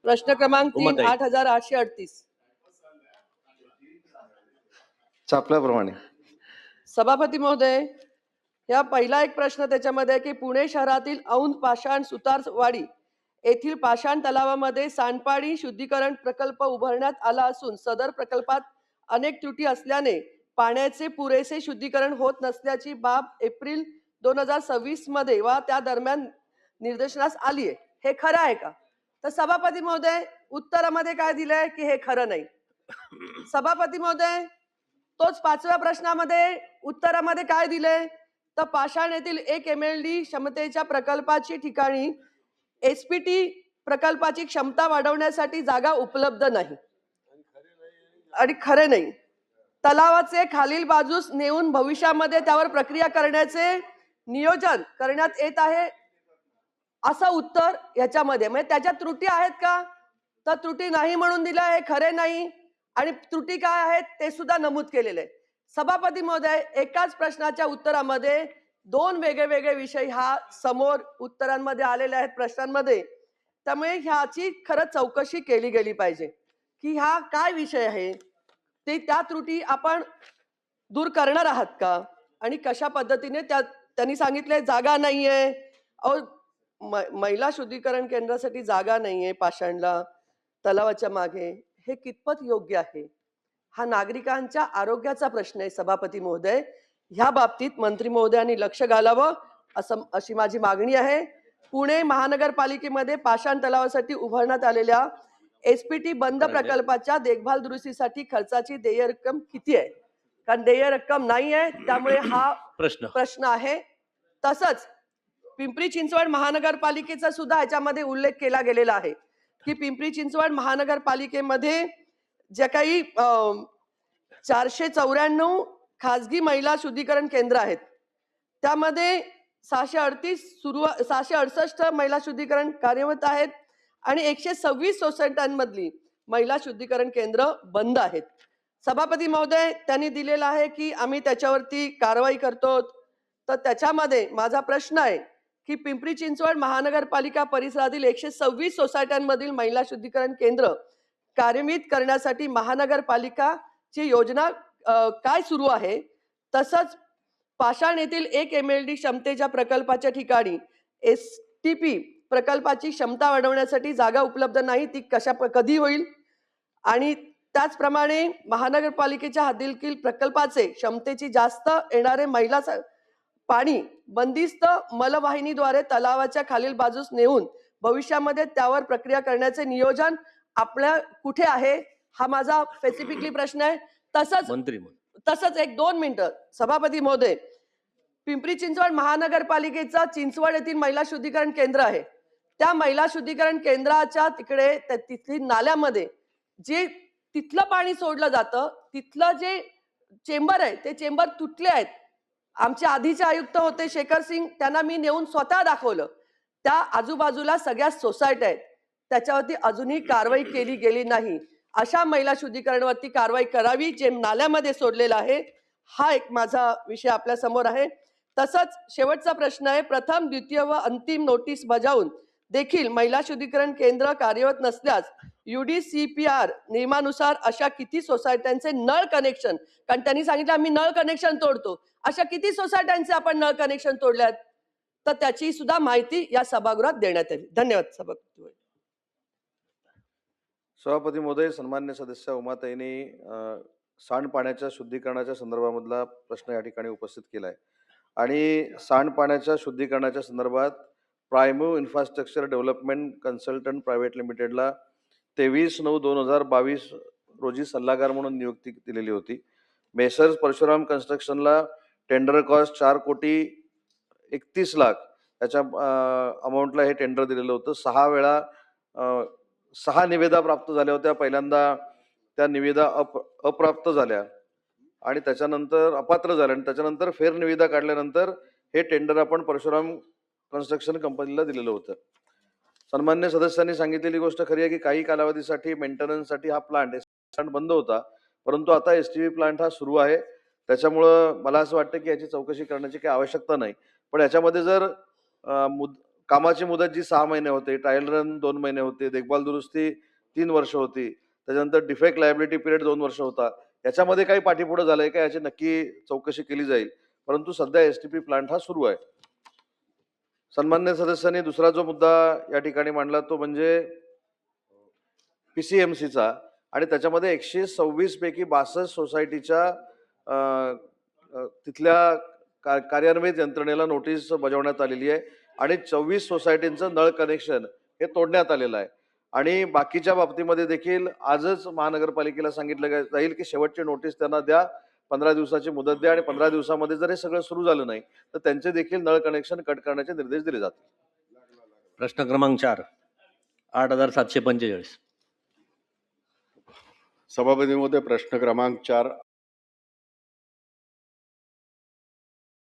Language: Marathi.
प्रश्न क्रमांक 3 उमाताई. 8838 छापल्याप्रमाणे. सभापती महोदय, या पहिला एक प्रश्न त्याच्यामध्ये आहे की पुणे शहरातील औंध पाषाण सुतारवाडी येथील पाषाण तलावामध्ये सांडपाणी शुद्धीकरण प्रकल्प उभारण्यात आला असून सदर प्रकल्पात अनेक त्रुटी असल्याने पाण्याचे पुरेसे शुद्धीकरण होत नसल्याची बाब एप्रिल 2026 मध्ये वा त्या दरम्यान निर्देशनास आली आहे. हे खरं आहे का? तर सभापती महोदय उत्तरामध्ये काय दिलंय की हे खरं नाही. सभापती महोदय तोच पाचव्या प्रश्नामध्ये उत्तरामध्ये काय दिले तर पाषाण येथील 1 MLD क्षमतेच्या प्रकल्पाची ठिकाणी एसपीटी प्रकल्पाची क्षमता वाढवण्यासाठी जागा उपलब्ध नाही आणि खरे नाही. तलावाचे खालील बाजूस नेऊन भविष्यामध्ये त्यावर प्रक्रिया करण्याचे नियोजन करण्यात येत आहे असं उत्तर याच्यामध्ये. म्हणजे त्याच्या त्रुटी आहेत का? तर त्रुटी नाही म्हणून दिलं, हे खरे नाही. आणि त्रुटी काय आहेत ते सुद्धा नमूद केलेले आहे. सभापती महोदय एकाच प्रश्नाच्या उत्तरामध्ये 2 वेगळे विषय हा समोर उत्तरांमध्ये आलेले आहेत प्रश्नांमध्ये. त्यामुळे ह्याची खरं चौकशी केली गेली पाहिजे की हा काय विषय आहे, ते त्या त्रुटी आपण दूर करणार आहात का आणि कशा पद्धतीने त्यांनी सांगितले जागा नाहीये. महिला शुद्धीकरण केंद्रासाठी जागा नाहीये पाषाणला तलावाच्या मागे, हे कितपत योग्य आहे? हा नागरिकांच्या आरोग्याचा प्रश्न आहे सभापती महोदय. ह्या बाबतीत मंत्री महोदयांनी लक्ष घालावं अशी माझी मागणी आहे. पुणे महानगरपालिकेमध्ये पाषाण तलावासाठी उभारण्यात आलेल्या एसपीटी बंद प्रकल्पाच्या देखभाल दुरुस्तीसाठी खर्चाची देय रक्कम किती आहे? कारण देय रक्कम नाही आहे त्यामुळे हा प्रश्न आहे. तसंच पिंपरी चिंचवड महानगरपालिकेचा सुद्धा ह्याच्यामध्ये उल्लेख केला गेलेला आहे की पिंपरी चिंचवड महानगरपालिकेमध्ये जे काही 494 खासगी महिला शुद्धीकरण केंद्र आहेत त्यामध्ये 668 महिला शुद्धीकरण कार्यरत आहेत आणि 126 सोसायट्यांमधली महिला शुद्धीकरण केंद्र बंद आहेत. सभापती महोदय त्यांनी दिलेलं आहे की आम्ही त्याच्यावरती कारवाई करतो. तर त्याच्यामध्ये माझा प्रश्न आहे की पिंपरी चिंचवड महानगरपालिका परिसरातील 126 सोसायट्यांमधील महिला शुद्धीकरण केंद्र कार्यान्वित करण्यासाठी महानगरपालिकाची योजना काय सुरू आहे? तसंच पाषाण येथील 1 MLD क्षमतेच्या प्रकल्पाच्या ठिकाणी एसटीपी प्रकल्पाची क्षमता वाढवण्यासाठी जागा उपलब्ध नाही, ती कधी होईल? आणि त्याचप्रमाणे महानगरपालिकेच्या हद्दीतील प्रकल्पाचे क्षमतेची जास्त येणारे महिला पाणी बंदिस्त मलवाहिनीद्वारे तलावाच्या खालील बाजूस नेऊन भविष्यामध्ये त्यावर प्रक्रिया करण्याचे नियोजन आपल्या कुठे आहे? हा माझा स्पेसिफिकली प्रश्न आहे. तसंच 1-2 मिनिटं सभापती महोदय, पिंपरी चिंचवड महानगरपालिकेचा चिंचवड येथील महिला शुद्धीकरण केंद्र आहे. त्या महिला शुद्धीकरण केंद्राच्या तिकडे तिथली नाल्यामध्ये जे तिथलं पाणी सोडलं जातं, तिथलं जे चेंबर आहे ते चेंबर तुटले आहेत. आमचे आधीचे आयुक्त होते शेखर सिंग, त्यांना मी नेऊन स्वतः दाखवलं. त्या आजूबाजूला सगळ्या सोसायट्या आहेत, त्याच्यावरती अजूनही कारवाई केली गेली नाही. अशा महिला शुद्धीकरणावरती कारवाई करावी जे नाल्यामध्ये सोडलेला आहे. हा एक माझा विषय आपल्या समोर आहे. तसंच शेवटचा प्रश्न आहे, प्रथम द्वितीय व अंतिम नोटीस बजावून देखील महिला शुद्धीकरण केंद्र कार्यरत नसल्यास UDCPR नियमानुसार अशा किती सोसायट्यांचे नळ कनेक्शन, कारण त्यांनी सांगितलं आम्ही नळ कनेक्शन तोडतो, अशा किती सोसायट्यांचे आपण नळ कनेक्शन तोडल्यात तर त्याची सुद्धा माहिती या सभागृहात देण्यात यावी. धन्यवाद सभापती. सभापती महोदय, सन्मान्य सदस्य उमाताईंनी सांडपाण्याच्या शुद्धीकरणाच्या संदर्भामधला प्रश्न या ठिकाणी उपस्थित केलाय आणि सांडपाण्याच्या शुद्धीकरणाच्या संदर्भात प्रायमो इन्फ्रास्ट्रक्चर डेव्हलपमेंट कन्सल्टंट प्रायव्हेट लिमिटेडला 23/9/2022 रोजी सल्लागार म्हणून नियुक्ती दिलेली होती. मेसर्स परशुराम कन्स्ट्रक्शनला टेंडर कॉस्ट 4,31,00,000 याच्या अमाऊंटला हे टेंडर दिलेलं होतं. 6 वेळा 6 निविदा प्राप्त झाल्या होत्या. पहिल्यांदा त्या निविदा अप्राप्त झाल्या आणि त्याच्यानंतर अपात्र झाल्या आणि त्याच्यानंतर फेरनिविदा काढल्यानंतर हे टेंडर आपण परशुराम कन्स्ट्रक्शन कंपनीला दिलेलं होतं. सन्मान्य सदस्यांनी सांगितलेली गोष्ट खरी आहे की काही कालावधीसाठी मेंटेनन्ससाठी हा प्लांट बंद होता, परंतु आता STV प्लांट हा सुरू आहे. त्याच्यामुळं मला असं वाटतं की याची चौकशी करण्याची काही आवश्यकता नाही. पण याच्यामध्ये जर कामाची मुदत जी 6 महिने होते, ट्रायल रन 2 महिने होते, देखभाल दुरुस्ती 3 वर्ष होती, त्याच्यानंतर डिफेक्ट लायबिलिटी पिरियड 2 वर्ष होता. याच्यामध्ये काही पाठीपुढे झालंय का याची नक्की चौकशी केली जाईल. परंतु सध्या एसटीपी प्लांट हा सुरू आहे. सन्मान्य सदस्यांनी दुसरा जो मुद्दा या ठिकाणी मांडला तो म्हणजे पीसीएमसीचा आणि त्याच्यामध्ये 126 पैकी 62 सोसायटीच्या तिथल्या कार्यान्वित यंत्रणेला नोटीस बजावण्यात आलेली आहे आणि 24 सोसायटींचं नळ कनेक्शन हे तोडण्यात आलेलं आहे. आणि बाकीच्या बाबतीमध्ये देखील आजच महानगरपालिकेला सांगितलं जाईल की शेवटची नोटीस त्यांना द्या, 15 दिवसाची मुदत द्या आणि 15 दिवसामध्ये जर हे सगळं सुरू झालं नाही तर त्यांचे देखील नळ कनेक्शन कट करण्याचे निर्देश दिले जातील. प्रश्न क्रमांक 4, 8745. सभापती महोदय, प्रश्न क्रमांक 4